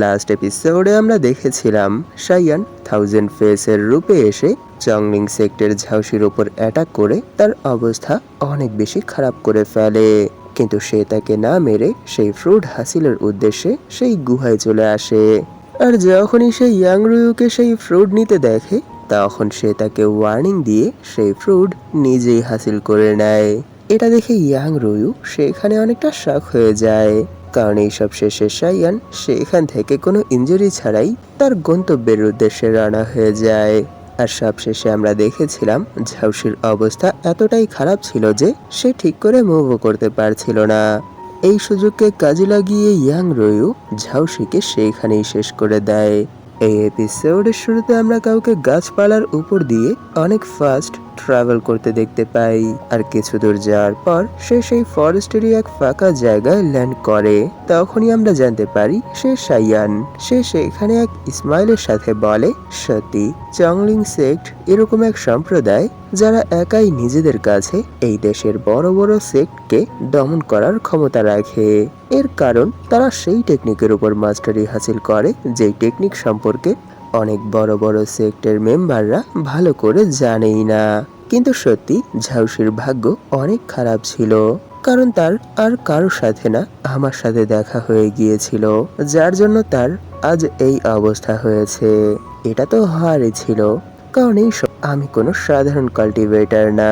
Last এপিসোডে আমরা দেখেছিলাম শাইয়ান থাউজেন্ড ফেসের রূপে এসে চংলিং সেক্টর ঝাউসির ওপর অ্যাটাক করে তার অবস্থা অনেক বেশি খারাপ করে ফেলে। কিন্তু সে তাকে না মেরে সেই ফ্রুট হাসিলের উদ্দেশ্যে সেই গুহায় চলে আসে। আর যখনই সে ইয়াং রুইকে সেই ফ্রুট নিতে দেখে তখন সে তাকে ওয়ার্নিং দিয়ে সেই ফ্রুট নিজেই হাসিল করে নেয়। এটা দেখে ইয়াং রুইউ সেখানে অনেকটা শক হয়ে যায়, কারণ এইসব শেষে শাইয়ান সেখান থেকে কোনো ইনজুরি ছাড়াই তার গন্তব্যের উদ্দেশ্যে রওনা হয়ে যায়। আর সবশেষে আমরা দেখেছিলাম ঝাউসির অবস্থা এতটাই খারাপ ছিল যে সে ঠিক করে মুভও করতে পারছিল না। এই সুযোগকে কাজে লাগিয়ে ইয়াং রয়ু ঝাউসিকে সেইখানেই শেষ করে দেয়। এই এপিসোডের শুরুতে আমরা কাউকে গাছপালার উপর দিয়ে অনেক ফাস্ট ট্রাভেল করতে দেখতে পাই, আর কিছু দূর যাওয়ার পর সে সেই ফরেস্টেরই এক ফাঁকা জায়গায় ল্যান্ড করে। তখনই আমরা জানতে পারি সে শাইয়ান। সে সেখানে এক ইসমাইলের সাথে বলে, সত্যি চংলিং সেক্ট এরকম এক সম্প্রদায় যারা একাই নিজেদের কাছে এই দেশের বড় বড় সেক্টকে দমন করার ক্ষমতা রাখে। এর কারণ তারা সেই টেকনিকের উপর মাস্টারি হাসিল করে যেই টেকনিক সম্পর্কে অনেক বড় বড় সেক্টের মেম্বাররা ভালো করে জানেই না। কিন্তু সত্যি ঝাউসির ভাগ্য অনেক খারাপ ছিল, কারণ তার আর কারোর সাথে না আমার সাথে দেখা হয়ে গিয়েছিল, যার জন্য তার আজ এই অবস্থা হয়েছে। এটা তো হওয়ারই ছিল, কারণ আমি কোনো সাধারণ কাল্টিভেটর না।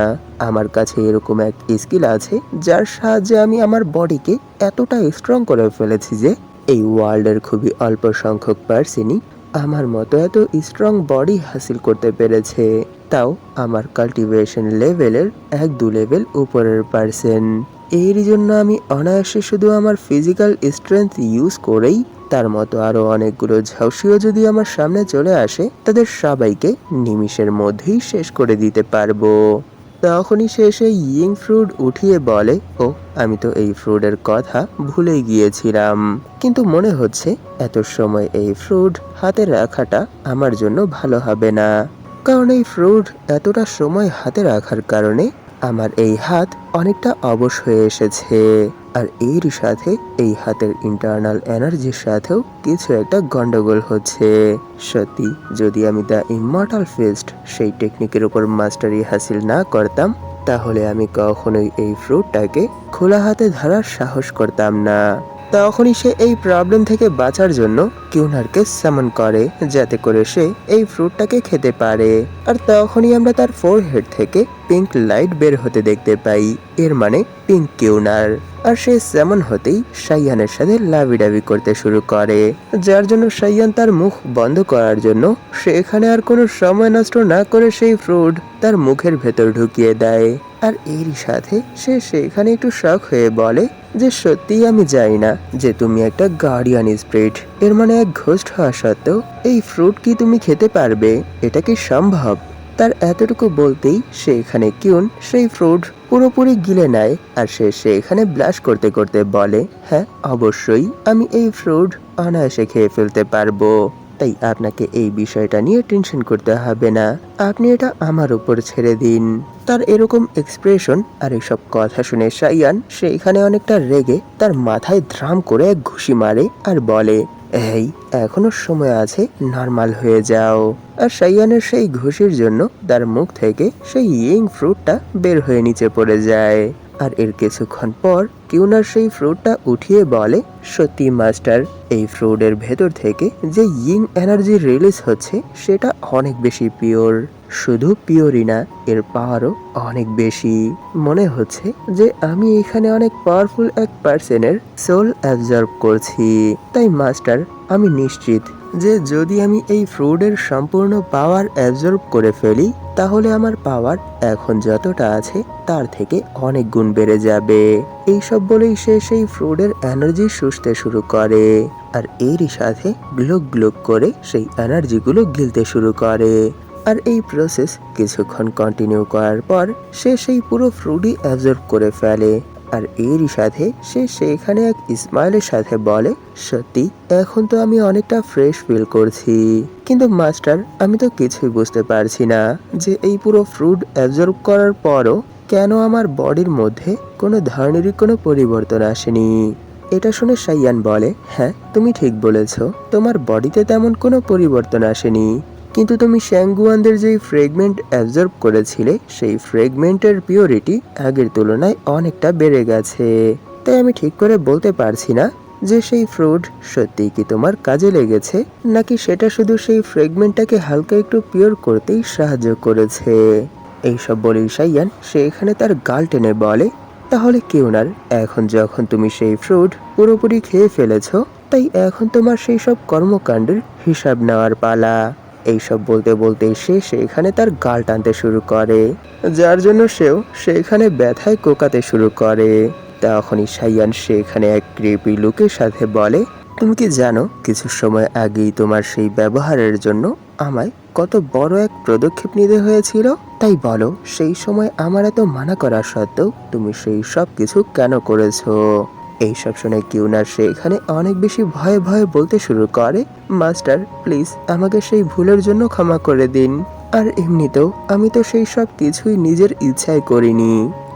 আমার কাছে এরকম এক স্কিল আছে যার সাহায্যে আমি আমার বডিকে এতটা স্ট্রং করে ফেলেছি যে এই ওয়ার্ল্ডের খুবই অল্প সংখ্যক পার্সনই আমার মতো এত স্ট্রং বডি হাসিল করতে পেরেছে, তাও আমার কাল্টিভেশন লেভেলের 1-2 লেভেল উপরের পার্সন। এর জন্য আমি অনায়াসে শুধু আমার ফিজিক্যাল স্ট্রেংথ ইউজ করেই তার মতো আরো অনেকগুলো ঝাউসিও যদি আমার সামনে চলে আসে তাদের সবাইকে নিমিষের মধ্যেই শেষ করে দিতে পারবো। তখনই সে সেই ইয়িং ফ্রুট উঠিয়ে বলে, ও আমি তো এই ফ্রুটের কথা ভুলেই গিয়েছিলাম, কিন্তু মনে হচ্ছে এত সময় এই ফ্রুট হাতে রাখাটা আমার জন্য ভালো হবে না, কারণ এই ফ্রুট এতটা সময় হাতে রাখার কারণে আমার এই হাত অনেকটা অবশ হয়ে এসেছে। আর এর সাথে এই হাতের ইন্টারনাল এনার্জির সাথেও কিছু একটা গন্ডগোল হচ্ছে। সত্যি যদি আমি দ্য ইমমর্টাল ফিস্ট সেই টেকনিকের উপর মাস্টারি হাসিল না করতাম তাহলে আমি কখনোই এই ফ্রুটটাকে খোলা হাতে ধরার সাহস করতাম না। তখনই সে এই প্রবলেম থেকে বাঁচার জন্য কিউনারকে সামন করে যাতে করে সে এই ফ্রুটটাকে খেতে পারে। আর তখনই আমরা তার ফোরহেড থেকে পিঙ্ক লাইট বের হতে দেখতে পাই, এর মানে পিঙ্ক কিউনার। আর সে সামন হতেই শাইয়ানের সাথে লাভিডাভি করতে শুরু করে, যার জন্য শাইয়ান তার মুখ বন্ধ করার জন্য সে এখানে আর কোনো সময় নষ্ট না করে সেই ফ্রুট তার মুখের ভেতর ঢুকিয়ে দেয়। আর এরই সাথে সে সেখানে একটু শক হয়ে বলে যে সত্যিই আমি জানি না যে তুমি একটা গার্ডিয়ান স্পিরিট, এর মানে এক ঘোস্ট হওয়া সত্ত্বেও এই ফ্রুট কি তুমি খেতে পারবে? এটা কি সম্ভব? তার এতটুকু বলতেই সেখানে কিউন সেই ফ্রুট পুরোপুরি গিলে নেয়, আর সে সেখানে ব্লাশ করতে করতে বলে, হ্যাঁ অবশ্যই আমি এই ফ্রুট অনায়াসে খেয়ে ফেলতে পারবো, তাই আপনাকে এই বিষয়টা নিয়ে টেনশন করতে হবে না, আপনি এটা আমার উপর ছেড়ে দিন। তার এরকম এক্সপ্রেশন আর এসব কথা শুনে শাইয়ান সেইখানে অনেকটা রেগে তার মাথায় ধ্রাম করে এক ঘুষি মারে আর বলে, এই এখনো সময় আছে, নর্মাল হয়ে যাও। আর শাইয়ানের সেই ঘুষির জন্য তার মুখ থেকে সেই ইয়িং ফ্রুটটা বের হয়ে নিচে পড়ে যায়। আর এর কিছুক্ষণ পর কিউনার সেই ফ্রুটটা উঠিয়ে বলে, সত্যি মাস্টার, এই ফ্রুটের ভেতর থেকে যে ইয়িং এনার্জি রিলিজ হচ্ছে সেটা অনেক বেশি পিওর। শুধু পিওরই না, এর পাওয়ারও অনেক বেশি। মনে হচ্ছে যে আমি এখানে অনেক পাওয়ারফুল এক পার্সনের সোল অ্যাবজর্ব করছি। তাই মাস্টার, আমি নিশ্চিত যে যদি আমি এই ফ্রুটের সম্পূর্ণ পাওয়ার অ্যাবজর্ব করে ফেলি তাহলে আমার পাওয়ার এখন যতটা আছে তার থেকে অনেক গুণ বেড়ে যাবে। এইসব বলেই সে সেই ফ্রুটের এনার্জি শুষতে শুরু করে, আর এরই সাথে গ্লুক গ্লুক করে সেই এনার্জিগুলো গিলতে শুরু করে। আর এই প্রসেস কিছুক্ষণ কন্টিনিউ করার পর সে সেই পুরো ফ্রুটই অ্যাবজর্ব করে ফেলে। আর এরই সাথে সে সেখানে এক ইসমাইলের সাথে বলে, সত্যি এখন তো আমি অনেকটা ফ্রেশ ফিল করছি, কিন্তু মাস্টার আমি তো কিছুই বুঝতে পারছি না যে এই পুরো ফ্রুট অ্যাবজর্ব করার পরও কেন আমার বডির মধ্যে কোনো ধরনেরই কোনো পরিবর্তন আসেনি। এটা শুনে সাইয়ান বলে, হ্যাঁ তুমি ঠিক বলেছ, তোমার বডিতে তেমন কোনো পরিবর্তন আসেনি, কিন্তু তুমি শ্যাংগুয়ানদের যেই ফ্রেগমেন্ট অ্যাবজর্ব করেছিলে সেই ফ্রেগমেন্টের পিওরিটি আগের তুলনায় অনেকটা বেড়ে গেছে। তাই আমি ঠিক করে বলতে পারছি না যে সেই ফ্রুট সত্যিই কি তোমার কাজে লেগেছে, নাকি সেটা শুধু সেই ফ্রেগমেন্টটাকে হালকা একটু পিওর করতেই সাহায্য করেছে। এইসব বলেই সাইয়ান সে এখানে তার গাল টেনে বলে, তাহলে কিউনার, এখন যখন তুমি সেই ফ্রুট পুরোপুরি খেয়ে ফেলেছ, তাই এখন তোমার সেই সব কর্মকাণ্ডের হিসাব নেওয়ার পালা। এইসব বলতে বলতে সে সেখানে তার গাল টানতে শুরু করে, যার জন্য সেও সেখানে ব্যথায় কোকাতে শুরু করে। তখনই সাইয়ান সেখানে এক ক্রিপি লুকের সাথে বলে, তুমি কি জানো কিছু সময় আগেই তোমার সেই ব্যবহারের জন্য আমায় কত বড় এক পদক্ষেপ নিতে হয়েছিল? তাই বলো, সেই সময় আমার এত মানা করা সত্ত্বেও তুমি সেই সব কিছু কেন করেছো? এইসব শুনে কিউনার সেখানে অনেক বেশি ভয়ে ভয়ে বলতে শুরু করে, মাস্টার প্লিজ আমাকে সেই ভুলের জন্য ক্ষমা করে দিন। আর এমনিতেও আমি তো সেই সব কিছুই নিজের ইচ্ছায় করিনি।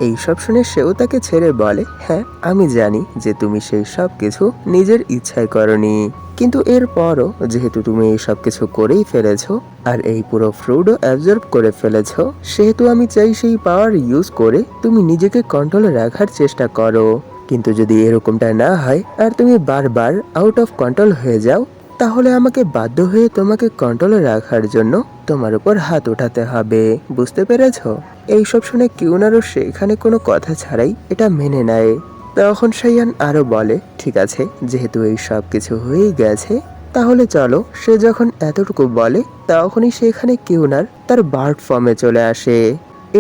এইসব শুনে সেও তাকে ছেড়ে বলে, হ্যাঁ আমি জানি যে তুমি সেই সব কিছু নিজের ইচ্ছায় করনি, কিন্তু এরপরও যেহেতু তুমি এই সব কিছু করেই ফেলেছো আর এই পুরো ফ্রুটও অ্যাবজর্ব করে ফেলেছো, সেহেতু আমি চাই সেই পাওয়ার ইউজ করে তুমি নিজেকে কন্ট্রোলে রাখার চেষ্টা করো। কিন্তু যদি এরকমটা না হয় আর তুমি বারবার আউট অফ কন্ট্রোল হয়ে যাও, তাহলে আমাকে বাধ্য হয়ে তোমাকে কন্ট্রোলে রাখার জন্য তোমার উপর হাত উঠাতে হবে, বুঝতে পেরেছো? এইসব শুনে কিউনারও সেখানে কোনো কথা ছাড়াই এটা মেনে নেয়। তখন সাইয়ান আরো বলে, ঠিক আছে, যেহেতু এই সব কিছু হয়েই গেছে, তাহলে চলো। সে যখন এতটুকু বলে তখনই সেখানে কিউনার তার বার্ড ফর্মে চলে আসে।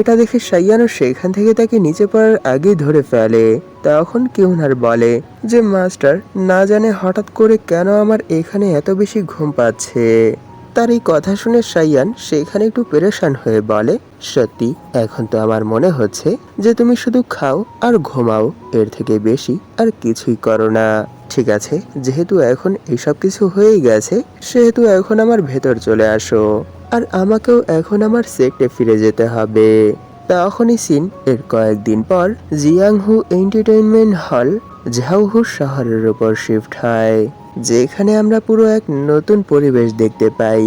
এটা দেখে সাইয়ানও সেখান থেকে তাকে নিচে পড়ার আগেই ধরে ফেলে। তখন কিউনার বলে যে, মাস্টার না জানে হঠাৎ করে কেন আমার এখানে এত বেশি ঘুম পাচ্ছে। তার এই কথা শুনে সাইয়ান সেখানে একটু পেরেশান হয়ে বলে, সত্যি এখন তো আমার মনে হচ্ছে যে তুমি শুধু খাও আর ঘুমাও, এর থেকে বেশি আর কিছুই করো না। ঠিক আছে, যেহেতু এখন এইসব কিছু হয়েই গেছে, সেহেতু এখন আমার ভেতর চলে আসো, আর আমাকেও এখন আমার সেক্টে ফিরে যেতে হবে। তখনই সিন এর কয়েকদিন পর জিয়াংহু এন্টারটেইনমেন্ট হল ঝাউহু শহরের উপর শিফট হয়, যেখানে আমরা পুরো এক নতুন পরিবেশ দেখতে পাই।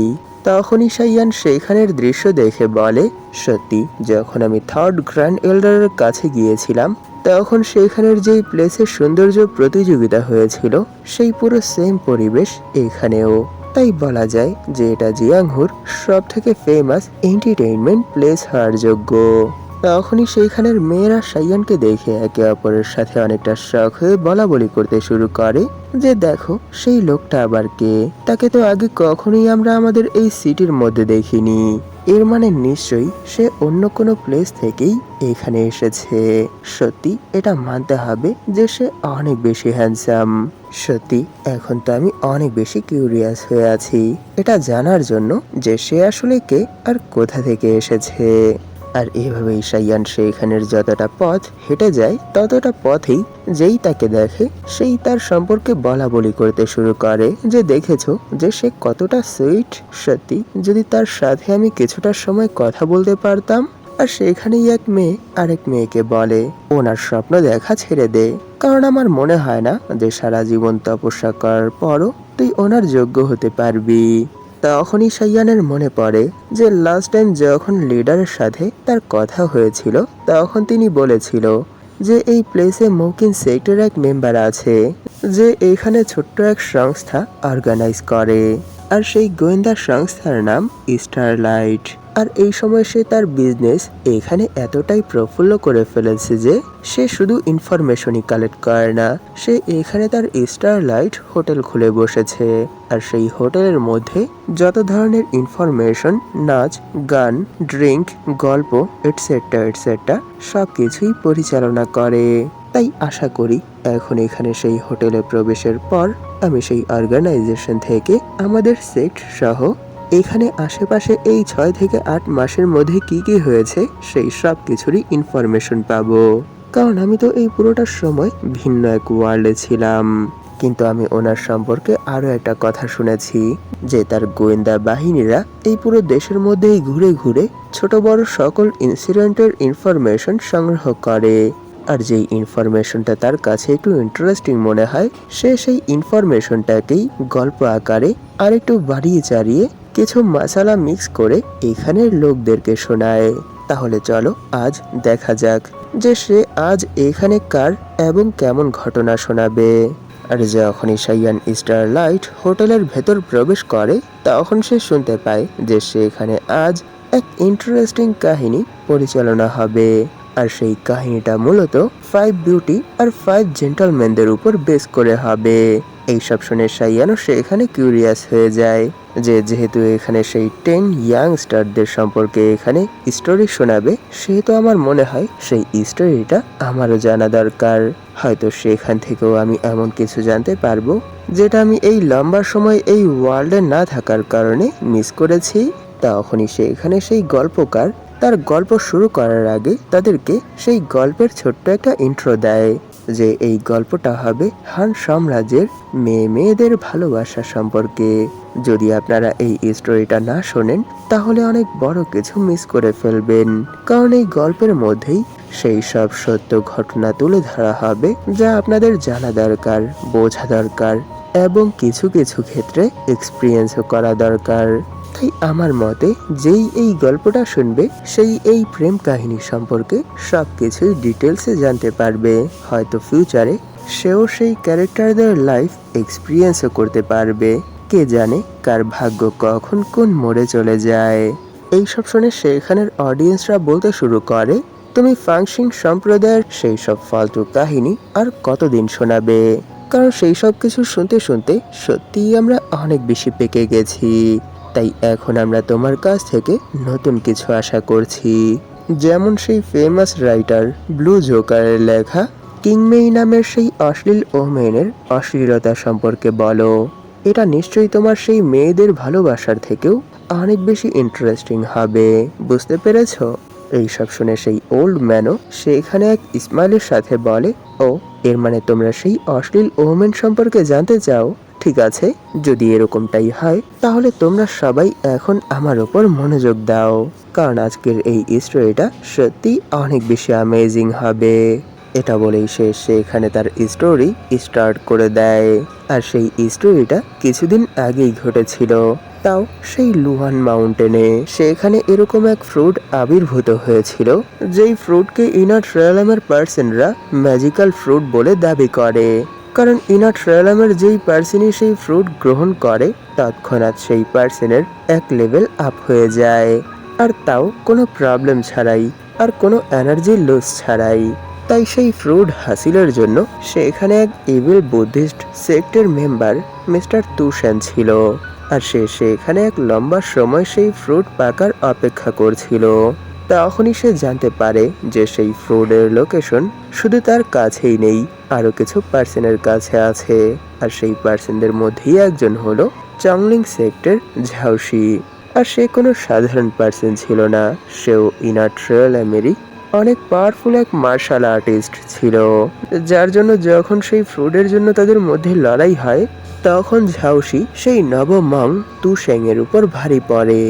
তখনই সাইয়ান সেখানের দৃশ্য দেখে বলে, সত্যি যখন আমি থার্ড গ্র্যান্ড এল্ডারের কাছে গিয়েছিলাম, তখন সেখানের যেই প্লেসের সৌন্দর্য প্রতিযোগিতা হয়েছিল, সেই পুরো সেম পরিবেশ এখানেও। তাই বলা যায় যে এটা জিয়াংহুর সব থেকে ফেমাস এন্টারটেইনমেন্ট প্লেস হওয়ার যোগ্য। তখনই সেইখানের মেয়েরা সাইয়ানকে দেখে একে অপরের সাথে অনেকটা শখ হয়ে বলা বলি করতে শুরু করে যে, দেখো সেই লোকটা আবার কে, তাকে তো আগে কখনোই আমরা আমাদের এই সিটির মধ্যে দেখিনি, এর মানে নিশ্চয়ই সে অন্য কোনো প্লেস থেকেই এখানে এসেছে। সত্যি এটা মানতে হবে যে সে অনেক বেশি হ্যান্ডসাম। সত্যি এখন তো আমি অনেক বেশি কিউরিয়াস হয়ে আছি এটা জানার জন্য যে সে আসলে কে আর কোথা থেকে এসেছে। আর এভাবেই সাইয়ান সেখানের যতটা পথ হেঁটে যায়, ততটা পথেই যেই তাকে দেখে সেই তার সম্পর্কে বলা বলি করতে শুরু করে যে, দেখেছো যে সে কতটা সুইট, সত্যি যদি তার সাথে আমি কিছুটা সময় কথা বলতে পারতাম। আর সেখানেই এক মেয়ে আরেক মেয়েকে বলে, ওনার স্বপ্ন দেখা ছেড়ে দে, কারণ আমার মনে হয় না যে সারা জীবন তপস্যা করার পরও তুই ওনার যোগ্য হতে পারবি। তখনই সাইয়ানের মনে পড়ে যে লাস্ট টাইম যখন লিডারের সাথে তার কথা হয়েছিল, তখন তিনি বলেছিল যে এই প্লেসে মৌকিন সেক্টর এক মেম্বার আছে যে এখানে ছোট্ট এক সংস্থা অর্গানাইজ করে, আর সেই গোয়েন্দা সংস্থার নাম স্টারলাইট। আর এই সময় সে তার বিজনেস এখানে এতটাই প্রফুল্ল করে ফেলেছে যে সে শুধু ইনফরমেশনই কালেক্ট করে না, সে এখানে তার স্টারলাইট হোটেল খুলে বসেছে। আর সেই হোটেলের মধ্যে যত ধরনের ইনফরমেশন, নাচ, গান, ড্রিঙ্ক, গল্প এটসেট্রা এটসেট্রা সব কিছুই পরিচালনা করে। তাই আশা করি এখন এখানে সেই হোটেলে প্রবেশের পর আমি সেই অর্গানাইজেশন থেকে আমাদের সেক্ট সহ এখানে আশেপাশে এই 6 থেকে 8 মাসের মধ্যে কি কি হয়েছে সেই সব কিছুরই ইনফরমেশন পাবো, কারণ আমি তো এই পুরোটার সময় ভিন্ন এক ওয়ার্ল্ডে ছিলাম। কিন্তু আমি ওনার সম্পর্কে আরো একটা কথা শুনেছি যে তার গোয়েন্দা বাহিনীরা এই পুরো দেশের মধ্যেই ঘুরে ঘুরে ছোট বড় সকল ইনসিডেন্টের ইনফরমেশন সংগ্রহ করে। আর যেই ইনফরমেশনটা তার কাছে একটু ইন্টারেস্টিং মনে হয় সে সেই ইনফরমেশনটাকেই গল্প আকারে আর একটু বাড়িয়ে চাড়িয়ে কিছু মশলা মিক্স করে এখানের লোকদেরকে শোনায়। তাহলে চলো আজ দেখা যাক যে সে আজ এখানে কার এবং কেমন ঘটনা শোনাবে। আর যখনই সাইয়ান স্টারলাইট হোটেলের ভেতর প্রবেশ করে তখন সে শুনতে পায় যে সে এখানে আজ এক ইন্টারেস্টিং কাহিনী পরিচালনা হবে। আর সেই কাহিনীটা মূলত 5 বিউটি আর 5 জেন্টলম্যানদের উপর বেস করে হবে। এইসব শুনে সাইয়ানও সে এখানে কিউরিয়াস হয়ে যায় যে যেহেতু এখানে সেই 10 ইয়াংস্টারদের সম্পর্কে এখানে স্টোরি শোনাবে সেহেতু আমার মনে হয় সেই স্টোরিটা আমারও জানা দরকার। হয়তো সেখান থেকেও আমি এমন কিছু জানতে পারবো যেটা আমি এই লম্বা সময় এই ওয়ার্ল্ডে না থাকার কারণে মিস করেছি। তখনই সে এখানে সেই গল্পকার তার গল্প শুরু করার আগে তাদেরকে সেই গল্পের ছোট্ট একটা ইন্ট্রো দেয় যে এই গল্পটা হবে হান সাম্রাজ্যের মেয়েদের ভালোবাসা সম্পর্কে। যদি আপনারা এই স্টোরিটা না শোনেন তাহলে অনেক বড় কিছু মিস করে ফেলবেন, কারণ এই গল্পের মধ্যেই সেই সব সত্য ঘটনা তুলে ধরা হবে যা আপনাদের জানা দরকার, বোঝা দরকার এবং কিছু কিছু ক্ষেত্রে এক্সপিরিয়েন্সও করা দরকার। তাই আমার মতে যেই এই গল্পটা শুনবে সেই এই প্রেম কাহিনী সম্পর্কে সবকিছুই ডিটেলসে জানতে পারবে। হয়তো ফিউচারে সেও সেই ক্যারেক্টারদের লাইফ এক্সপিরিয়েন্সও করতে পারবে। কে জানে কার ভাগ্য কখন কোন মোড়ে চলে যায়। এইসব শুনে সেখানের অডিয়েন্সরা বলতে শুরু করে, তুমি ফাংশিং সম্প্রদায়ের সেই সব ফালতু কাহিনী আর কতদিন শোনাবে? কারণ সেই সব কিছু শুনতে শুনতে সত্যিই আমরা অনেক বেশি পেকে গেছি। তাই এখন আমরা তোমার কাছ থেকে নতুন কিছু আশা করছি, যেমন সেই ফেমাস রাইটার ব্লু জোকারের লেখা কিংমেই নামের সেই অশ্লীল ওমেনের অশ্লীলতা সম্পর্কে বলো। এটা নিশ্চয়ই তোমার সেই মেয়েদের ভালোবাসার থেকেও অনেক বেশি ইন্টারেস্টিং হবে, বুঝতে পেরেছো? এইসব শুনে সেই ওল্ড ম্যানও সেখানে এক স্মাইলের সাথে বলে, ও এর মানে তোমরা সেই অশ্লীল ওমেন সম্পর্কে জানতে চাও? ঠিক আছে, যদি এরকমটাই হয় তাহলে তোমরা সবাই এখন আমার উপর মনোযোগ দাও, কারণ আজকের এই স্টোরিটা সত্যি অনেক বেশি অ্যামেজিং হবে। এটা বলেই সে সেখানে তার স্টোরি স্টার্ট করে দেয়। আর সেই স্টোরিটা কিছুদিন আগেই ঘটেছিল, তাও সেই লুহান মাউন্টেনে। সেখানে এরকম এক ফ্রুট আবির্ভূত হয়েছিল যেই ফ্রুটকে ইনার ট্রেলামের পার্সনরা ম্যাজিক্যাল ফ্রুট বলে দাবি করে, কারণ ইনার ট্রেলামের যেই পার্সনই সেই ফ্রুট গ্রহণ করে তৎক্ষণাৎ সেই পার্সনের এক লেভেল আপ হয়ে যায়, আর তাও কোনো প্রবলেম ছাড়াই আর কোনো এনার্জি লস ছাড়াই। তাই সেই ফ্রুট হাসিলের জন্য সেখানে এক ইভিল বুদ্ধিস্ট সেক্টের মেম্বার মিস্টার তুষান ছিল, আর সে সেখানে এক লম্বা সময় সেই ফ্রুট পাকার অপেক্ষা করছিল। তখনই সে জানতে পারে যে সেই ফ্রুটের লোকেশন শুধু তার কাছেই নেই, আরো কিছু পার্সনের কাছে আছে। আর সেই পার্সনদের মধ্যেই একজন হলো চংলিং সেক্টর ঝাউসি। আর সে কোনো সাধারণ পার্সন ছিল না, সেও ইনার ট্রেলামেরই অনেক পাওয়ারফুল এক মার্শাল আর্টিস্ট ছিল, যার জন্য যখন সেই ফ্রুটের জন্য তাদের মধ্যে লড়াই হয় তখন ঝাউসি সেই নবমং তুশেং এর উপর ভারী পড়ে।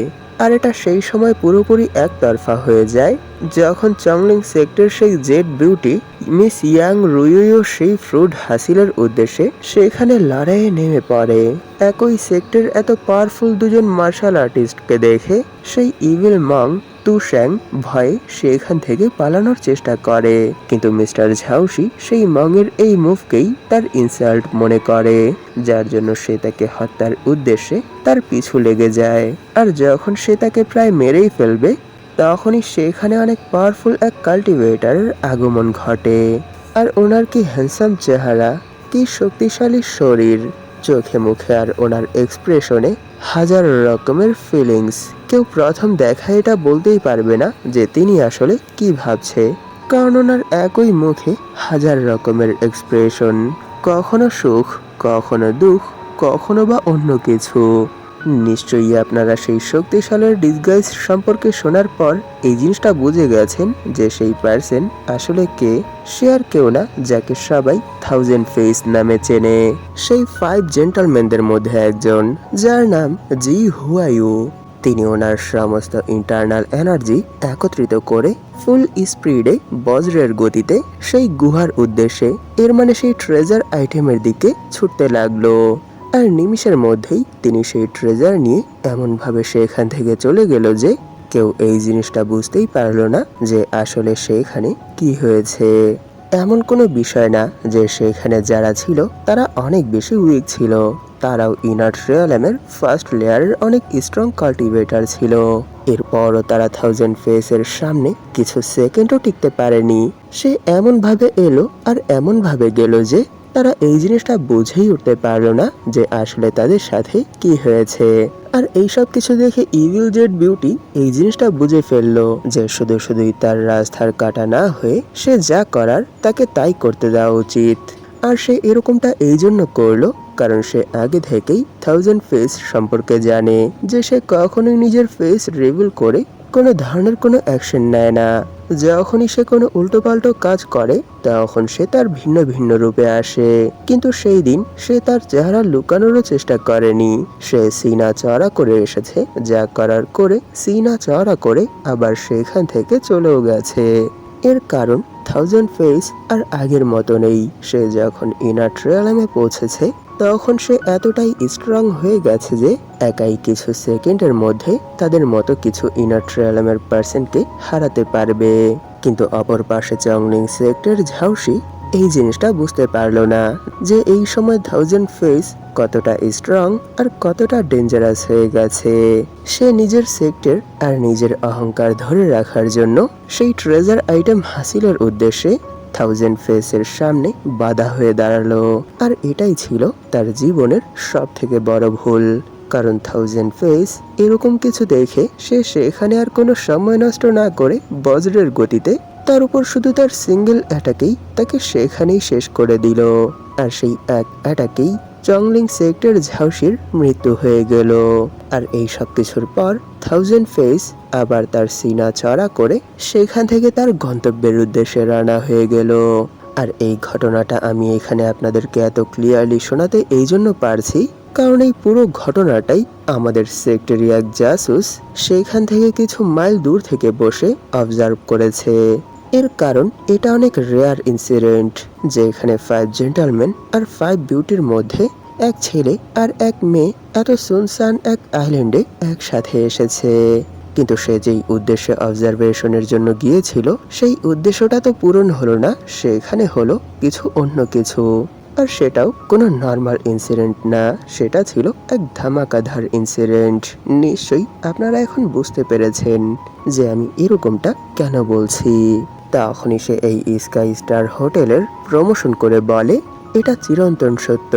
আর এটা সেই সময় পুরোপুরি একতরফা হয়ে যায় যখন চংলিং সেক্টর সেই জেড বিউটি মিস ইয়াং রুইও সেই ফ্রুট হাসিলের উদ্দেশ্যে সেখানে লড়াইয়ে নেমে পড়ে। একই সেক্টর এত পাওয়ারফুল দুজন মার্শাল আর্টিস্টকে দেখে সেই ইভিল মং তুশ্যাং ভয়ে সেখান থেকে পালানোর চেষ্টা করে, কিন্তু মিস্টার ঝাউসি সেই মংয়ের এই মুভকেই তার ইনসাল্ট মনে করে, যার জন্য সে তাকে হত্যার উদ্দেশ্যে তার পিছু লেগে যায়। আর যখন সে তাকে প্রায় মেরেই ফেলবে তখনই সেখানে অনেক পাওয়ারফুল এক কাল্টিভেটরের আগমন ঘটে। আর ওনার কি হ্যান্ডসাম চেহারা, কি শক্তিশালী শরীর, চোখে মুখে আর ওনার এক্সপ্রেশনে হাজার রকমের ফিলিংস। কেউ প্রথম দেখা এটা বলতেই পারবে না যে তিনি আসলে কি ভাবছে, কারণ ওনার একই মুখে হাজার রকমের এক্সপ্রেশন, কখনো সুখ, কখনো দুঃখ, কখনো বা অন্য কিছু। নিশ্চয়ই আপনারা সেই শক্তিশালীর ডিসগাইজ সম্পর্কে শোনার পর এই জিনিসটা বুঝে গেছেন যে সেই পার্সন আসলে কে। সে আর কেউ না, যাকে সবাই 1000 ফেস নামে চেনে, সেই 5 জেন্টলম্যানদের মধ্যে একজন, যার নাম জি হুয়াইউ। তিনি ওনার সমস্ত ইন্টারনাল এনার্জি একত্রিত করে ফুল স্পিডে বজ্রের গতিতে সেই গুহার উদ্দেশ্যে, এর মানে সেই ট্রেজার আইটেমের দিকে ছুটতে লাগলো। আর নিমিষের মধ্যেই তিনি সেই ট্রেজার নিয়ে এমনভাবে সেখান থেকে চলে গেল যে কেউ এই জিনিসটা বুঝতেই পারল না যে আসলে সেখানে কি হয়েছে। এমন কোনো বিষয় না যে সেখানে যারা ছিল তারা অনেক বেশি উইক ছিল, তারাও ইনার্ট রিয়েলমের ফার্স্ট লেয়ারের অনেক স্ট্রং কাল্টিভেটর ছিল। এরপরও তারা থাউজেন্ড ফেসের সামনে কিছু সেকেন্ডও টিকতে পারেনি। সে এমনভাবে এলো আর এমনভাবে গেল যে তারা এই জিনিসটা বুঝেই উঠতে পারলো না যে আসলে তাদের সাথে কি হয়েছে। আর এই সব কিছু দেখে ইভিল জেড বিউটি এই জিনিসটা বুঝে ফেললো যে শুধুই তার রাজধার কাটা না হয়ে সে যা করার তাকে তাই করতে দেওয়া উচিত। আর সে এরকমটা এই জন্য করলো কারণ সে আগে থেকেই থাউজেন্ড ফেস সম্পর্কে জানে যে সে কখনোই নিজের ফেস রিভিল করে কোনো ধরনের কোনো অ্যাকশন নেয় না। যখনই সে কোনো উল্টোপাল্টো কাজ করে তখন সে তার ভিন্ন ভিন্ন রূপে আসে, কিন্তু সেই দিন সে তার চেহারা লুকানোরও চেষ্টা করেনি। সে সিনা চড়া করে এসেছে, যা করার করে সিনা চড়া করে আবার সেখান থেকে চলেও গেছে। এর কারণ থাউজেন্ড ফেস আর আগের মতো নেই। সে যখন ইনার রিয়েলমে পৌঁছেছে তখন সে এতটাই স্ট্রং হয়ে গেছে যে একাই কিছু সেকেন্ডের মধ্যে তাদের মতো কিছু ইনার রিয়েলমের পার্সনকে হারাতে পারবে। কিন্তু অপর পাশে চংলিং সেক্টর ঝাউসি এই জিনিসটা বুঝতে পারলো না যে এই সময় থাউজেন্ড ফেস কতটা স্ট্রং আর কতটা ডেঞ্জারাস হয়ে গেছে। সে নিজের সেক্টর আর নিজের অহংকার ধরে রাখার জন্য সেই ট্রেজার আইটেম হাসিলের উদ্দেশ্যে থাউজেন্ড ফেসের সামনে বাধা হয়ে দাঁড়ালো। আর এটাই ছিল তার জীবনের সব থেকে বড় ভুল, কারণ থাউজেন্ড ফেস এরকম কিছু দেখে সে সেখানে আর কোনো সময় নষ্ট না করে বজ্রের গতিতে তার উপর শুধু তার সিঙ্গেল অ্যাটাকেই তাকে সেখানেই শেষ করে দিল। আর সেই এক অ্যাটাকেই চংলিং সেক্টর ঝাউসির মৃত্যু হয়ে গেল। আর এই সব কিছুর পর থাউজেন্ড ফেস আবার তার সিনা চড়া করে সেখান থেকে তার গন্তব্যের উদ্দেশ্যে রওনা হয়ে গেল। আর এই ঘটনাটা আমি এখানে আপনাদেরকে এত ক্লিয়ারলি শোনাতে এই জন্য পারছি কারণ এই পুরো ঘটনাটাই আমাদের সেক্টরি এক জাসুস সেখান থেকে কিছু মাইল দূর থেকে বসে অবজার্ভ করেছে। এর কারণ এটা অনেক রেয়ার ইনসিডেন্ট যেখানে 5 জেন্টলম্যান আর 5 বিউটির মধ্যে এক ছেলে আর এক মেয়ে এত সুনসান এক আইল্যান্ডে একসাথে এসেছে। কিন্তু সে যেই উদ্দেশ্যে অবজারভেশনের জন্য গিয়েছিল সেই উদ্দেশ্যটা তো পূরণ হলো না, সেখানে হলো কিছু অন্য কিছু। আর সেটাও কোনো নর্মাল ইনসিডেন্ট না, সেটা ছিল এক ধামাকাধার ইনসিডেন্ট। নিশ্চয়ই আপনারা এখন বুঝতে পেরেছেন যে আমি এরকমটা কেন বলছি। তখনই সে এই স্কাই স্টার হোটেলের প্রমোশন করে বলে এটা চিরন্তন সত্য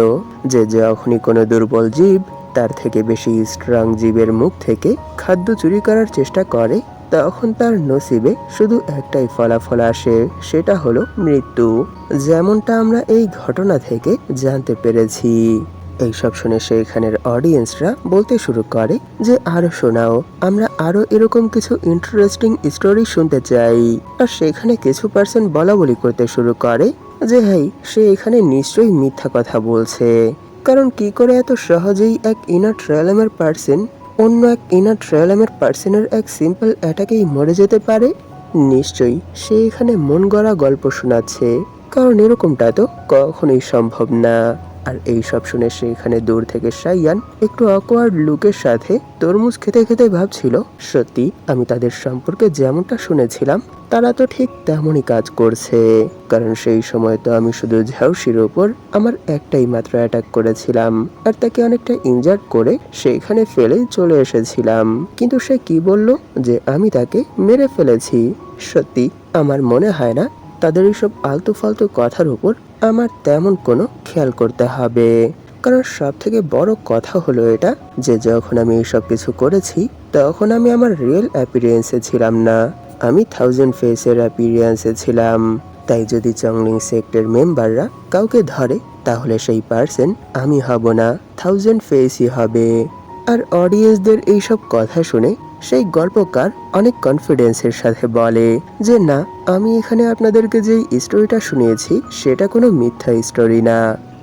যে যখনই কোনো দুর্বল জীব তার থেকে বেশি স্ট্রং জীবের মুখ থেকে খাদ্য চুরি করার চেষ্টা করে তখন তার নসিবে শুধু একটাই ফলাফল আসে, সেটা হলো মৃত্যু। যেমনটা আমরা এই ঘটনা থেকে জানতে পেরেছি। এইসব শুনে সেখানের অডিয়েন্সরা বলতে শুরু করে যে আরো শোনাও, আমরা আরো এরকম কিছু ইন্টারেস্টিং স্টোরি শুনতে চাই। আর সেখানে কিছু পার্সন বলা বলি করতে শুরু করে যে হাই সে এখানে নিশ্চয়ই মিথ্যা কথা বলছে, কারণ কি করে এত সহজেই এক ইনার ট্রায়ালামের পার্সন অন্য এক ইনার ট্রায়ালামের পার্সনের এক সিম্পল অ্যাটাকেই মরে যেতে পারে। নিশ্চয়ই সে এখানে মন গড়া গল্প শোনাচ্ছে, কারণ এরকমটা তো কখনোই সম্ভব না। আর এই সব শুনে সেখানে দূর থেকে শাইয়ান একটু অকওয়ার্ড লুকের সাথে তরমুজ খেতে খেতে ভাবছিল সত্যি আমি তাদের সম্পর্কে যেমনটা শুনেছিলাম তারা তো ঠিক তেমনই কাজ করছে, কারণ সেই সময় তো আমি শুধু ঝাউসির ওপর আমার একটাই মাত্র অ্যাটাক করেছিলাম আর তাকে অনেকটা ইনজার্ড করে সেখানে ফেলেই চলে এসেছিলাম, কিন্তু সে কি বলল যে আমি তাকে মেরে ফেলেছি। সত্যি আমার মনে হয় না তাদের এইসব আলতু ফালতু কথার উপর আমার তেমন কোনো খেয়াল করতে হবে, কারণ সব থেকে বড় কথা হলো এটা যে যখন আমি এইসব কিছু করেছি তখন আমি আমার রিয়েল অ্যাপিরিয়েন্সে ছিলাম না, আমি থাউজেন্ড ফেসের অ্যাপিরিয়েন্সে ছিলাম। তাই যদি চংলিং সেক্টর মেম্বাররা কাউকে ধরে তাহলে সেই পার্সন আমি হব না, থাউজেন্ড ফেসই হবে। আর অডিয়েন্সদের এইসব কথা শুনে সেই গল্পকার অনেক কনফিডেন্সের সাথে বলে যে না, আমি এখানে আপনাদেরকে যেই স্টোরিটা শুনিয়েছি সেটা কোনো মিথ্যা স্টোরি না,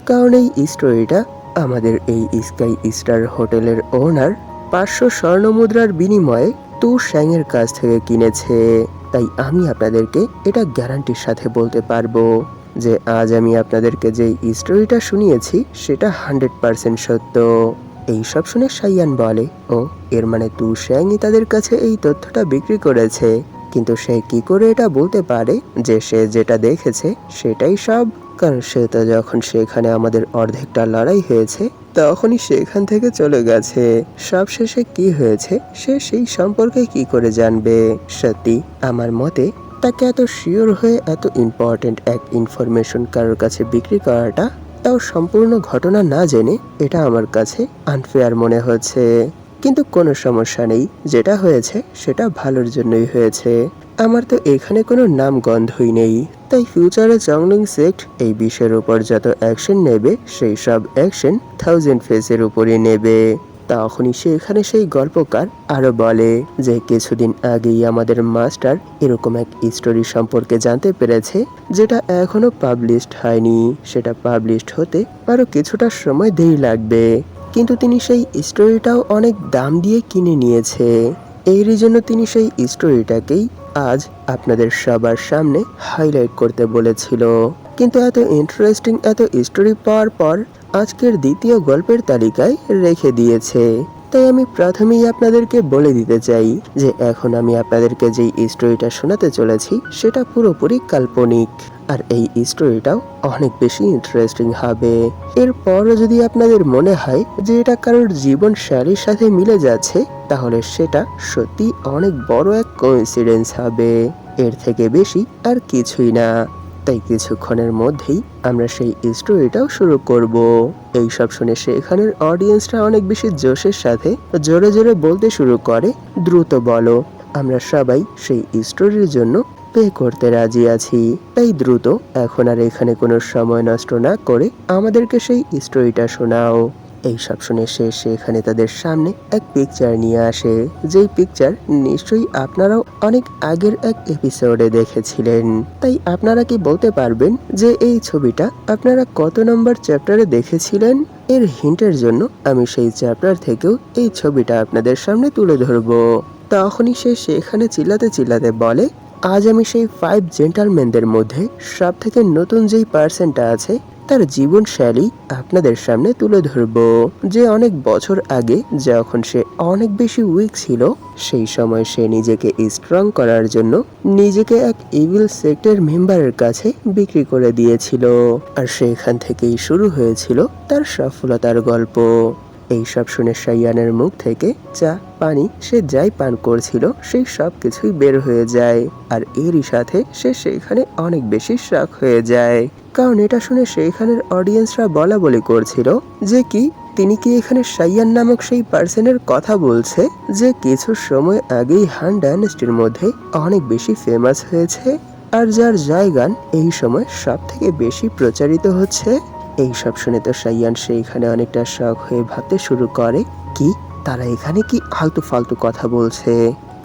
কারণ এই স্টোরিটা আমাদের এই স্কাই স্টার হোটেলের ওনার 500 স্বর্ণমুদ্রার বিনিময়ে তু শ্যাংয়ের কাছ থেকে কিনেছে। তাই আমি আপনাদেরকে এটা গ্যারান্টির সাথে বলতে পারবো যে আজ আমি আপনাদেরকে যে স্টোরিটা শুনিয়েছি সেটা 100% সত্য। এইসব শুনে সাইয়ান বলে, ও এর মানে তু শ্যাংই তাদের কাছে এই তথ্যটা বিক্রি করেছে। কিন্তু সে কি করে এটা বলতে পারে যে সে যেটা দেখেছে সেটাই সব? কারণ সে তো যখন সেখানে আমাদের অর্ধেকটা লড়াই হয়েছে তখনই সেখান থেকে চলে গেছে। সবশেষে কি হয়েছে সে সেই সম্পর্কে কি করে জানবে? সত্যি আমার মতে তাকে এত শিওর হয়ে এত ইম্পর্টেন্ট এক ইনফরমেশন কারোর কাছে বিক্রি করাটা, তাও সম্পূর্ণ ঘটনা না জেনে, এটা আমার কাছে আনফেয়ার মনে হচ্ছে। কিন্তু কোনো সমস্যা নেই, যেটা হয়েছে সেটা ভালোর জন্যই হয়েছে। আমার তো এখানে কোনো নাম গন্ধই নেই। তাই ফিউচারে জংলিং সেক্ট এই বিষয়ের উপর যত অ্যাকশন নেবে সেই সব অ্যাকশন 1000 ফেসের উপরই নেবে। তখনই সেখানে সেই গল্পকার আরো বলে যে কিছুদিন আগেই আমাদের মাস্টার এরকম এক স্টোরি সম্পর্কে জানতে পেরেছে যেটা এখনো পাবলিশড হয়নি। সেটা পাবলিশড হতে আরো কিছুটা সময় দেরি লাগবে, কিন্তু তিনি সেই স্টোরিটাও অনেক দাম দিয়ে কিনে নিয়েছে। এরই জন্য তিনি সেই স্টোরিটাকেই আজ আপনাদের সবার সামনে হাইলাইট করতে বলেছিল। কিন্তু এত ইন্টারেস্টিং এত স্টোরি পাওয়ার পর আজকের দ্বিতীয় গল্পের তালিকায় রেখে দিয়েছে। তাই আমি প্রথমেই আপনাদেরকে বলে দিতে চাই যে এখন আমি আপনাদেরকে যেই স্টোরিটা শোনাতে চলেছি সেটা পুরোপুরি কাল্পনিক। আর এই স্টোরিটাও অনেক বেশি ইন্টারেস্টিং হবে। এরপরও যদি আপনাদের মনে হয় যে এটা কারোর জীবন শৈলীর সাথে মিলে যাচ্ছে, তাহলে সেটা সত্যি অনেক বড় এক কোইন্সিডেন্স হবে। এর থেকে বেশি আর কিছুই না। তাই কিছুক্ষণের মধ্যেই আমরা সেই স্টোরিটাও শুরু করব। এইসব শুনে সেখানের অডিয়েন্সটা অনেক বেশি জোশের সাথে জোরে জোরে বলতে শুরু করে, দ্রুত বলো। আমরা সবাই সেই স্টোরির জন্য পে করতে রাজি আছি। তাই দ্রুত এখন আর এখানে কোনো সময় নষ্ট না করে আমাদেরকে সেই স্টোরিটা শোনাও। এইসব শুনে সে সেখানে তাদের সামনে এক পিকচার নিয়ে আসে, যেই পিকচার নিশ্চয়ই আপনারাও অনেক আগের এক এপিসোডে দেখেছিলেন। তাই আপনারা কি বলতে পারবেন যে এই ছবিটা আপনারা কত নম্বর চ্যাপ্টারে দেখেছিলেন? এর হিন্টের জন্য আমি সেই চ্যাপ্টার থেকেও এই ছবিটা আপনাদের সামনে তুলে ধরবো। তখনই সে সেখানে চিল্লাতে চিল্লাতে বলে, আজ আমি সেই 5 জেন্টালম্যানদের মধ্যে সব থেকে নতুন যেই পার্সনটা আছে তার জীবনশৈলী আপনাদের সামনে তুলে ধরব। যে অনেক বছর আগে যখন সে অনেক বেশি উইক ছিল, সেই সময় সে নিজেকে স্ট্রং করার জন্য নিজেকে এক ইভিল সেক্টের মেম্বারের কাছে বিক্রি করে দিয়েছিল। আর সেখান থেকেই শুরু হয়েছিল তার সফলতার গল্প। এইসব শুনে সাইয়ানের মুখ থেকে চা পানি সে যাই পান করছিল সেই সব কিছুই বের হয়ে যায়। আর এরই সাথে সে সেখানে অনেক বেশি শক হয়ে যায়, কারণ এটা শুনে সেইখানের অডিয়েন্সরা বলা বলি করছিল যে কি তিনি কি এখানে সাইয়ান নামক সেই পার্সনের কথা বলছে যে কিছু সময় আগেই হান ডাইনেস্টির মধ্যে অনেক বেশি ফেমাস হয়েছে, আর যার জায়গান এই সময় সব থেকে বেশি প্রচারিত হচ্ছে। এইসব শুনে তো সাইয়ান সেইখানে অনেকটা শখ হয়ে ভাবতে শুরু করে, কি তারা এখানে কি আলতু ফালতু কথা বলছে?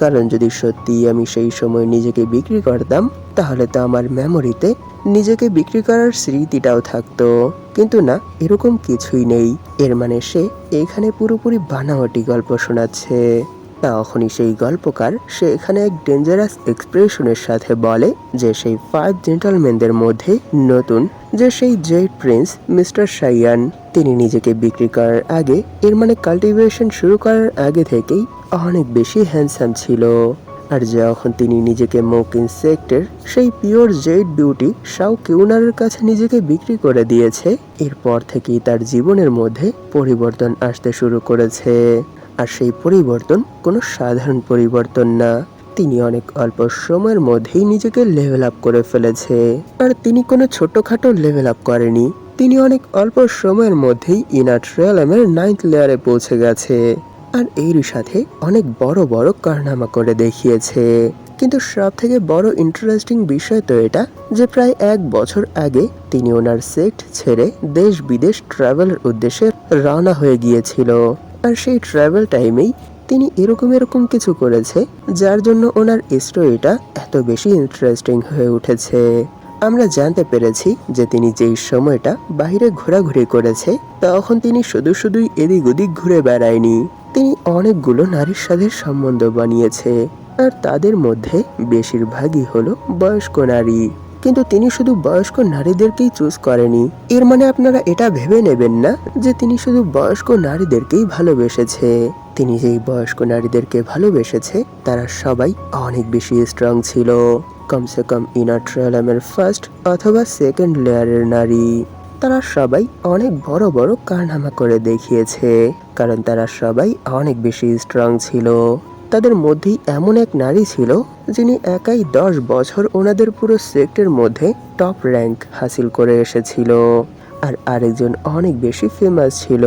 কারণ যদি সত্যি আমি সেই সময় নিজেকে বিক্রি করতাম তাহলে তো আমার মেমোরিতে নিজেকে বিক্রি করার স্মৃতিটাও থাকতো। কিন্তু না, এরকম কিছুই নেই। এর মানে সে এখানে পুরোপুরি বানাওয়াটি গল্প শোনাচ্ছে। তখনই সেই গল্পকার সে এখানে এক ডেঞ্জারাস এক্সপ্রেশনের সাথে বলে যে সেই 5 জেন্টলম্যানদের মধ্যে নতুন যে সেই জেড প্রিন্স মিস্টার সাইয়ান, তিনি নিজেকে বিক্রি করার আগে, এর মানে কাল্টিভেশন শুরু করার আগে থেকেই অনেক বেশি হ্যান্ডসাম ছিল। আর যখন তিনি নিজেকে মোকিন সেক্টের সেই পিওর জেড বিউটি শাও কিউনারের কাছে নিজেকে বিক্রি করে দিয়েছে, এরপর থেকেই তার জীবনের মধ্যে পরিবর্তন আসতে শুরু করেছে। আর সেই পরিবর্তন কোনো সাধারণ পরিবর্তন না। তিনি অনেক অল্প সময়ের মধ্যেই নিজেকে লেভেল আপ করে ফেলেছে। আর তিনি কোনো ছোটখাটো লেভেল আপ করেনি, তিনি অনেক অল্প সময়ের মধ্যেই ইনার ট্রেলামের 9th লেয়ারে পৌঁছে গেছে। আর এরই সাথে অনেক বড় বড় কারনামা করে দেখিয়েছে। কিন্তু সব থেকে বড় ইন্টারেস্টিং বিষয় তো এটা যে প্রায় 1 বছর আগে তিনি ওনার সেক্ট ছেড়ে দেশ বিদেশ ট্রাভেলের উদ্দেশ্যে রওনা হয়ে গিয়েছিল। আর সেই ট্রাভেল টাইমেই তিনি এরকম কিছু করেছে যার জন্য ওনার স্টোরিটা এত বেশি ইন্টারেস্টিং হয়ে উঠেছে। আমরা জানতে পেরেছি যে তিনি যেই সময়টা বাইরে ঘোরাঘুরি করেছে তখন তিনি শুধুই এদিক ওদিক ঘুরে বেড়ায়নি, তিনি অনেকগুলো নারীর সাথে সম্বন্ধ বানিয়েছে, আর তাদের মধ্যে বেশিরভাগই হলো বয়স্ক নারী। কিন্তু তিনি শুধু বয়স্ক নারীদেরকেই চুজ করেনি। এর মানে আপনারা এটা ভেবে নেবেন না যে তিনি শুধু বয়স্ক নারীদেরকেই ভালোবেসেছে। তিনি যেই বয়স্ক নারীদেরকে ভালোবেসেছে তারা সবাই অনেক বেশি স্ট্রং ছিল, কমসে কম ইনার ট্রায়ালামের ফার্স্ট অথবা সেকেন্ড লেয়ারের নারী। তারা সবাই অনেক বড় বড় কারনামা করে দেখিয়েছে, কারণ তারা সবাই অনেক বেশি স্ট্রং ছিল। তাদের মধ্যেই এমন এক নারী ছিল যিনি একাই 10 বছর ওনাদের পুরো সেক্টের মধ্যে টপ র্যাঙ্ক হাসিল করে এসেছিল। আর আরেকজন অনেক বেশি ফেমাস ছিল,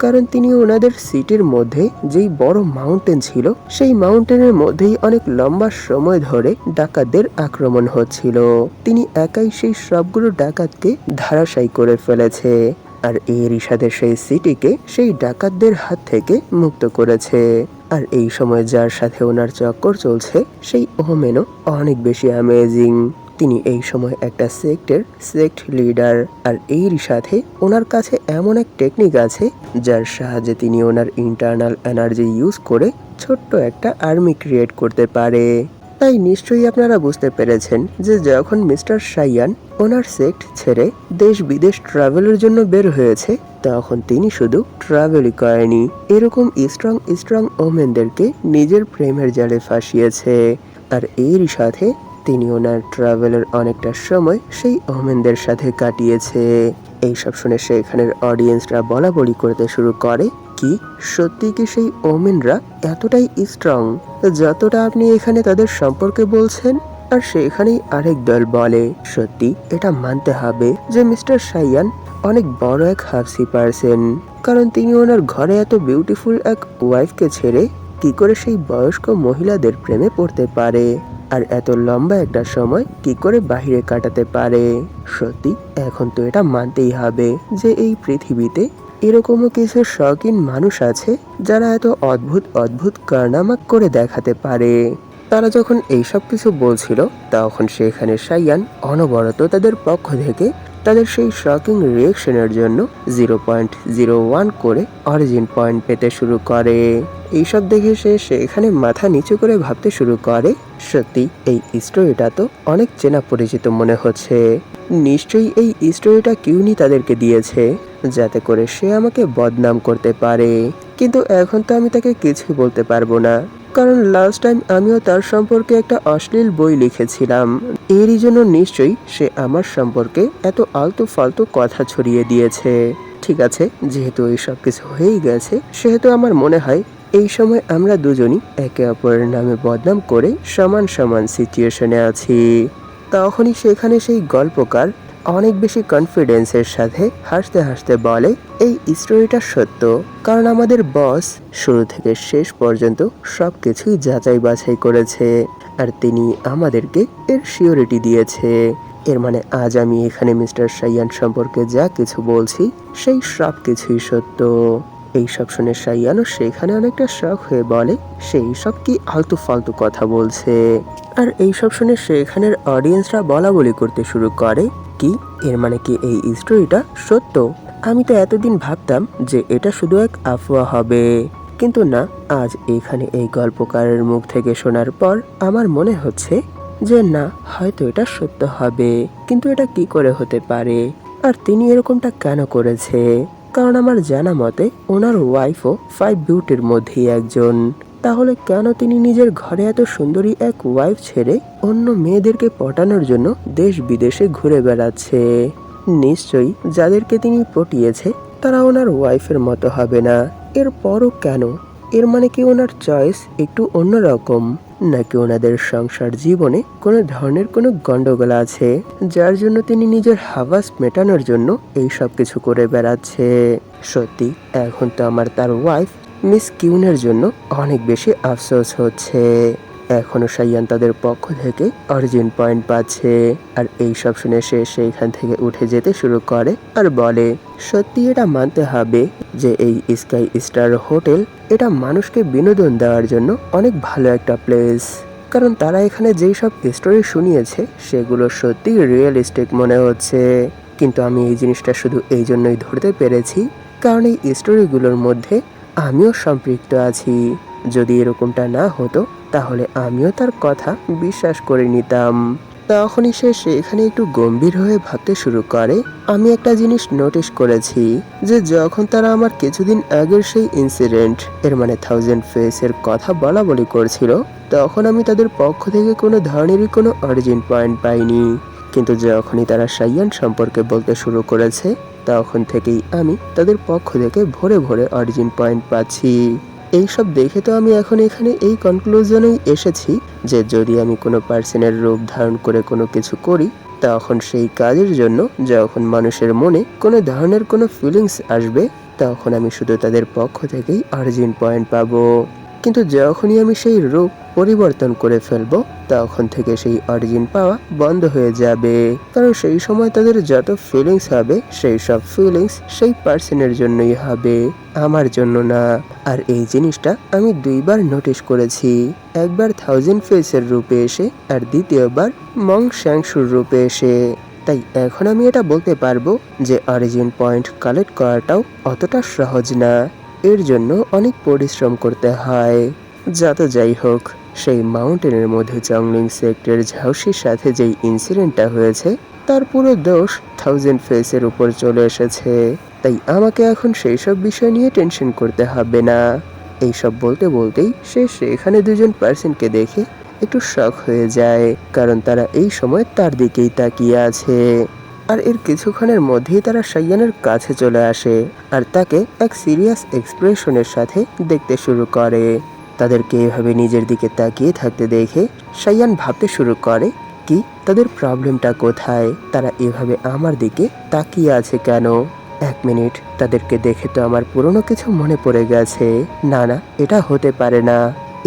কারণ তিনি ওনাদের সিটির মধ্যে যেই বড় মাউন্টেন ছিল সেই মাউন্টেনের মধ্যেই অনেক লম্বা সময় ধরে ডাকাতদের আক্রমণ হচ্ছিল। তিনি একাই সেই সবগুলো ডাকাতকে ধারাশায়ী করে ফেলেছে, আর এরই সাথে সেই সিটিকে সেই ডাকাতদের হাত থেকে মুক্ত করেছে। আর এই সময় যার সাথে ওনার চক্কর চলছে সেই ওমেনও অনেক বেশি অ্যামেজিং। তিনি এই সময় একটা সেক্ট লিডার, আর এরই সাথে ওনার কাছে এমন এক টেকনিক আছে যার সাহায্যে তিনি ওনার ইন্টারনাল এনার্জি ইউজ করে ছোট্ট একটা আর্মি ক্রিয়েট করতে পারে। তাই নিশ্চয়ই আপনারা বুঝতে পেরেছেন যে যখন মিস্টার সাইয়ান ওনার সেক্ট ছেড়ে দেশ বিদেশ ট্রাভেলের জন্য বের হয়েছে, তখন তিনি শুধু ট্রাভেলই করেনি, এরকম স্ট্রং ওমেনদেরকে নিজের প্রেমের জালে ফাঁসিয়েছে। আর এরই সাথে তিনি ওনার ট্রাভেলের অনেকটা সময় সেই ওমেনদের সাথে কাটিয়েছে। এইসব শুনে সেখানের অডিয়েন্সরা বলা বলি করতে শুরু করে, কি সত্যি কি সেই ওমেনরা এতটাই স্ট্রং যতটা আপনি এখানে তাদের সম্পর্কে বলছেন? আর সেখানেই আরেক দল বলে, সত্যি এটা মানতে হবে যে মিস্টার সাইয়ান অনেক বড় এক হাফসি পারসন, কারণ তিনি ওনার ঘরে এত বিউটিফুল এক ওয়াইফকে ছেড়ে কি করে সেই বয়স্ক মহিলাদের প্রেমে পড়তে পারে, আর এত লম্বা একটা সময় কি করে বাহিরে কাটাতে পারে। সত্যি এখন তো এটা মানতেই হবে যে এই পৃথিবীতে এরকমও কিছু শৌখিন মানুষ আছে যারা এত অদ্ভুত অদ্ভুত কারনামা করে দেখাতে পারে। তারা যখন এইসব কিছু বলছিল তখন সেখানে সাইয়ান অনবরত তাদের পক্ষ থেকে তাদের সেই শকিং রিয়েকশনের জন্য 0.01 করে অরিজিন পয়েন্ট পেতে শুরু করে। এইসব দেখে সে সেখানে মাথা নিচু করে ভাবতে শুরু করে, সত্যি এই স্টোরিটা তো অনেক চেনা পরিচিত মনে হচ্ছে। নিশ্চয়ই এই স্টোরিটা কিউনি তাদেরকে দিয়েছে যাতে করে সে আমাকে বদনাম করতে পারে। কিন্তু এখন তো আমি তাকে কিছুই বলতে পারবো না, কারণ লাস্ট টাইম আমিও তার সম্পর্কে একটা অশ্লীল বই লিখেছিলাম। এরই জন্য নিশ্চয়ই সে আমার সম্পর্কে এত আলতু ফালতু কথা ছড়িয়ে দিয়েছে। ঠিক আছে, যেহেতু এই সব কিছু হয়েই গেছে, সেহেতু আমার মনে হয় এই সময় আমরা দুজনই একে অপরের নামে বদনাম করে সমান সমান সিচুয়েশনে আছি। তখনই সেখানে সেই গল্পকার অনেক বেশি কনফিডেন্সের সাথে হাসতে হাসতে বলে, এই স্টোরিটা সত্য, কারণ আমাদের বস শুরু থেকে শেষ পর্যন্ত সবকিছুই যাচাই বাছাই করেছে, আর তিনি আমাদেরকে এর সিওরিটি দিয়েছে। এর মানে আজ আমি এখানে মিস্টার সাইয়ান সম্পর্কে যা কিছু বলছি সেই সব কিছুই সত্য। এইসব শুনে সাইয়ানও সেখানে অনেকটা শখ হয়ে বলে, সেই সব কি আলতু ফালতু কথা বলছে। আর এইসব শুনে সেখানের অডিয়েন্সরা বলা বলি করতে শুরু করে, কি এর মানে কি এই স্টোরিটা সত্য? আমি তো এতদিন ভাবতাম যে এটা শুধু এক আফওয়া হবে, কিন্তু না, আজ এখানে এই গল্পকারের মুখ থেকে শোনার পর আমার মনে হচ্ছে যে না, হয়তো এটা সত্য হবে। কিন্তু এটা কি করে হতে পারে, আর তিনি এরকমটা কেন করেছে? কারণ আমার জানা মতে ওনার ওয়াইফও 5 বিউটির মধ্যেই একজন। তাহলে কেন তিনি নিজের ঘরে এত সুন্দরী এক ওয়াইফ ছেড়ে অন্য মেয়েদেরকে পটানোর জন্য দেশ বিদেশে ঘুরে বেড়াচ্ছে? নিশ্চয়ই যাদেরকে তিনি পটিয়েছে তারা ওনার ওয়াইফের মতো হবে না। এরপরও কেন? এর মানে কি ওনার চয়েস একটু অন্যরকম, নাকি ওনাদের সংসার জীবনে কোনো ধরনের কোনো গন্ডগোল আছে যার জন্য তিনি নিজের হাওয়াস মেটানোর জন্য এই সব কিছু করে বেড়াচ্ছে? সত্যি এখন তো আমার তার ওয়াইফ মিস কিউনের জন্য অনেক বেশি আফসোস হচ্ছে। এখনো সাইয়ান তাদের পক্ষ থেকে অরিজিন পয়েন্ট পাচ্ছে, আর এই সব শুনে সে সেইখান থেকে উঠে যেতে শুরু করে আর বলে, সত্যি এটা মানতে হবে যে এই স্কাই স্টার হোটেল এটা মানুষকে বিনোদন দেওয়ার জন্য অনেক ভালো একটা প্লেস, কারণ তারা এখানে যেই সব স্টোরি শুনিয়েছে সেগুলো সত্যি রিয়েলিস্টিক মনে হচ্ছে। কিন্তু আমি এই জিনিসটা শুধু এই জন্যই ধরতে পেরেছি কারণ এই স্টোরিগুলোর মধ্যে আমিও সম্পৃক্ত আছি। যদি এরকমটা না হতো তাহলে আমিও তার কথা বিশ্বাস করে নিতাম। তখনই সে সেখানে একটু গম্ভীর হয়ে ভাবতে শুরু করে। আমি একটা জিনিস নোটিস করেছি যে যখন তারা আমার কিছুদিন আগের সেই ইনসিডেন্ট এর মানে 1000 ফেসের কথা বলা বলি করছিল, তখন আমি তাদের পক্ষ থেকে কোনো ধরনেরই কোনো অরিজিন পয়েন্ট পাইনি। কিন্তু যখনই তারা সাইয়ান সম্পর্কে বলতে শুরু করেছে, তখন থেকেই আমি তাদের পক্ষ থেকে ভরে ভরে অরিজিন পয়েন্ট পাচ্ছি। এইসব দেখে তো আমি এখন এখানে এই কনক্লুশনেই এসেছি যে যদি আমি কোনো পার্সনের রূপ ধারণ করে কোনো কিছু করি, তখন সেই কাজের জন্য যখন মানুষের মনে কোনো ধরনের কোনো ফিলিংস আসবে, তখন আমি শুধু তাদের পক্ষ থেকেই অরিজিন পয়েন্ট পাবো। কিন্তু যখনই আমি সেই রূপ পরিবর্তন করে ফেলবো, তখন থেকে সেই অরিজিন পাওয়া বন্ধ হয়ে যাবে। কারণ সেই সময় তাদের যত ফিলিংস হবে, সেই সব ফিলিংস সেই পার্সনের জন্যই হবে, আমার জন্য না। আর এই জিনিসটা আমি দুইবার নোটিস করেছি। একবার 1000 ফেসের রূপে এসে, আর দ্বিতীয়বার মং শ্যাংশুর রূপে এসে। তাই এখন আমি এটা বলতে পারবো যে অরিজিন পয়েন্ট কালেক্ট করাটাও অতটা সহজ না। এর জন্য অনেক পরিশ্রম করতে হয়। যত যাই হোক, সেই মাউন্টেনের মধ্যে চংলিং সেক্টর ঝাউসির সাথে যেই ইনসিডেন্টটা হয়েছে, তার পুরো দোষ 1000 ফেসের উপর চলে এসেছে। তাই আমাকে এখন সেই সব বিষয় নিয়ে টেনশন করতে হবে না। এইসব বলতে বলতেই সে সেখানে দুজন পার্সনকে দেখে একটু শক হয়ে যায়, কারণ তারা এই সময় তার দিকেই তাকিয়ে আছে। আর এর কিছুক্ষণের মধ্যেই তারা সাইয়ানের কাছে চলে আসে আর তাকে এক সিরিয়াস এক্সপ্রেশনের সাথে দেখতে শুরু করে। তাদেরকে এভাবে নিজের দিকে তাকিয়ে থাকতে দেখে সাইয়ান ভাবতে শুরু করে, কি তাদের প্রবলেমটা কোথায়, তারা এভাবে আমার দিকে তাকিয়ে আছে কেন? 1 মিনিট, তাদেরকে দেখে তো আমার পুরনো কিছু মনে পড়ে গেছে। না না, এটা হতে পারে না।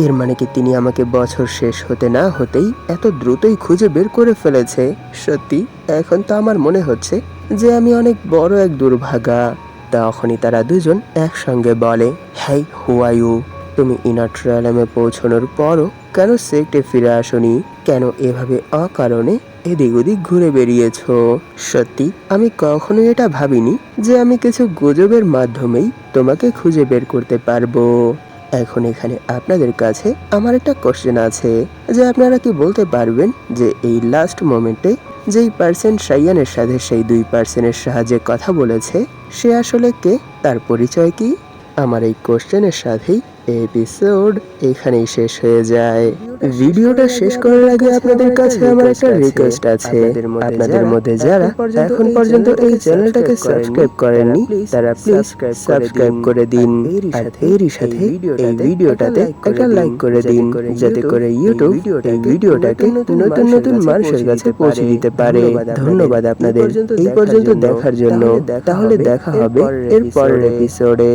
এর মানে কি তিনি আমাকে বছর শেষ হতে না হতেই এত দ্রুতই খুঁজে বের করে ফেলেছে? সত্যি, এখন তো আমার মনে হচ্ছে যে আমি অনেক বড় এক দুর্ভাগা। তখনই তারা দুজন একসঙ্গে বলে, হেই, হু আর ইউ? তুমি ইনার ট্রায়ালামে পৌঁছানোর পরও কেন সেক্টে ফিরে আসনি? কেন এভাবে অকারণে এদিক ওদিক ঘুরে বেরিয়েছো? সত্যি, আমি কখনোই এটা ভাবিনি যে আমি কিছু গুজবের মাধ্যমেই তোমাকে খুঁজে বের করতে পারবো। এখন এখানে আপনাদের কাছে আমার একটা কোশ্চেন আছে, যে আপনারা কি বলতে পারবেন যে এই লাস্ট মোমেন্টে যেই পার্সন সাইয়ানের সাথে সেই 2 পার্সনের সাহায্যে কথা বলেছে, সে আসলে কে? তার পরিচয় কি? আমার এই কোশ্চেনের সাথেই এপিসোড এখানেই শেষ হয়ে যায়। ভিডিওটা শেষ করার আগে আপনাদের কাছে আমার একটা রিকোয়েস্ট আছে। আপনাদের মধ্যে যারা এখন পর্যন্ত এই চ্যানেলটাকে সাবস্ক্রাইব করেননি, তারা প্লিজ সাবস্ক্রাইব করে দিন। আর এরই সাথে এই ভিডিওটাতে একটা লাইক করে দিন, যাতে করে ইউটিউব এই ভিডিওটাকে নতুন নতুন মানুষের কাছে পৌঁছে দিতে পারে। ধন্যবাদ আপনাদের এই পর্যন্ত দেখার জন্য। তাহলে দেখা হবে এর পরের এপিসোডে।